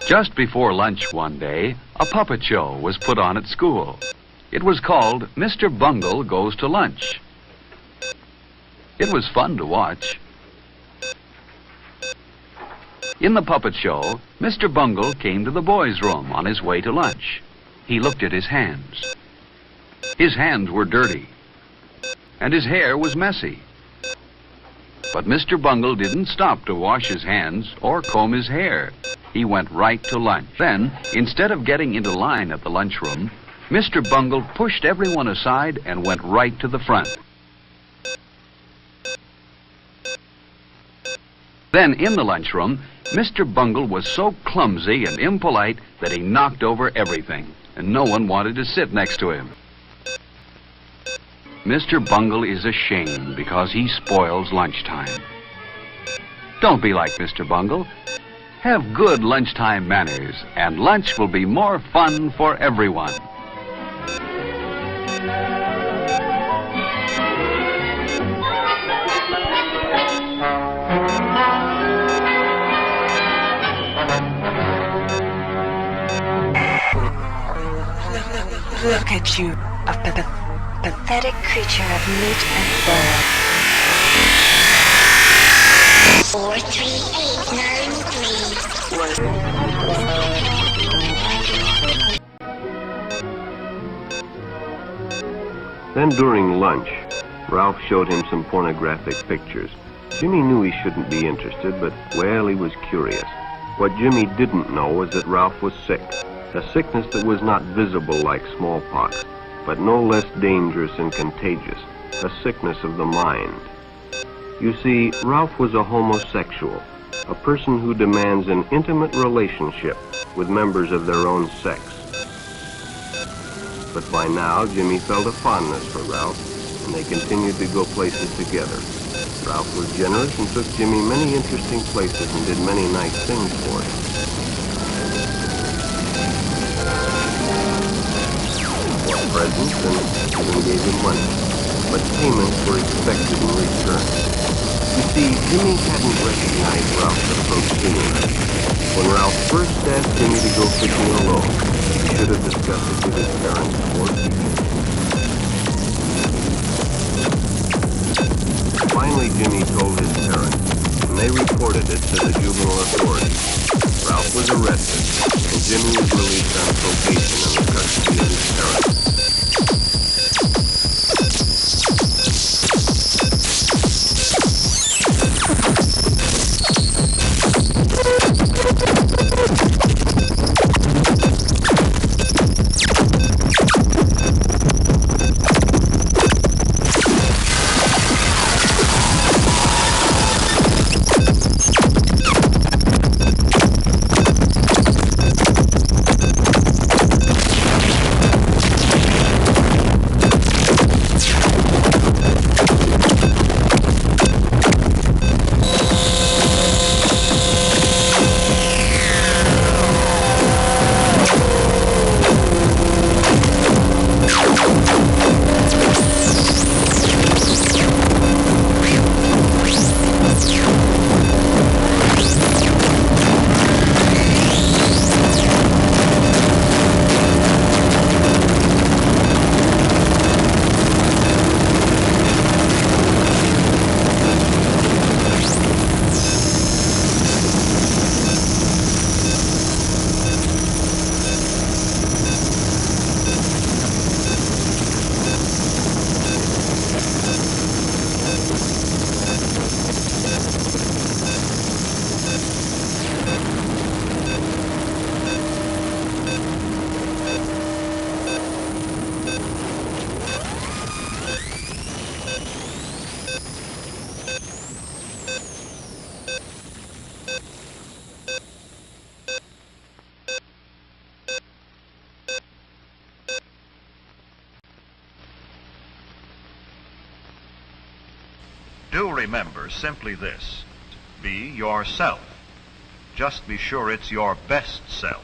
Just before lunch one day, a puppet show was put on at school. It was called Mr. Bungle Goes to Lunch. It was fun to watch. In the puppet show, Mr. Bungle came to the boys' room on his way to lunch. He looked at his hands. His hands were dirty, and his hair was messy. But Mr. Bungle didn't stop to wash his hands or comb his hair. He went right to lunch. Then, instead of getting into line at the lunchroom, Mr. Bungle pushed everyone aside and went right to the front. Then, in the lunchroom, Mr. Bungle was so clumsy and impolite that he knocked over everything, and no one wanted to sit next to him. Mr. Bungle is ashamed because he spoils lunchtime. Don't be like Mr. Bungle. Have good lunchtime manners, and lunch will be more fun for everyone. Look at you, a pathetic creature of meat and bone. 43893. Then during lunch, Ralph showed him some pornographic pictures. Jimmy knew he shouldn't be interested, but, well, he was curious. What Jimmy didn't know was that Ralph was sick. A sickness that was not visible like smallpox, but no less dangerous and contagious, a sickness of the mind. You see, Ralph was a homosexual, a person who demands an intimate relationship with members of their own sex. But by now, Jimmy felt a fondness for Ralph, and they continued to go places together. Ralph was generous and took Jimmy many interesting places and did many nice things for him. Presents and even gave him money, but payments were expected in return. You see, Jimmy hadn't recognized Ralph's approach sooner. When Ralph first asked Jimmy to go fishing alone, he should have discussed it with his parents before teaching. Finally, Jimmy told his parents, and they reported it to the juvenile authorities. Ralph was arrested, and Jimmy was released on probation in the custody of his parents. Do remember simply this: be yourself. Just be sure it's your best self.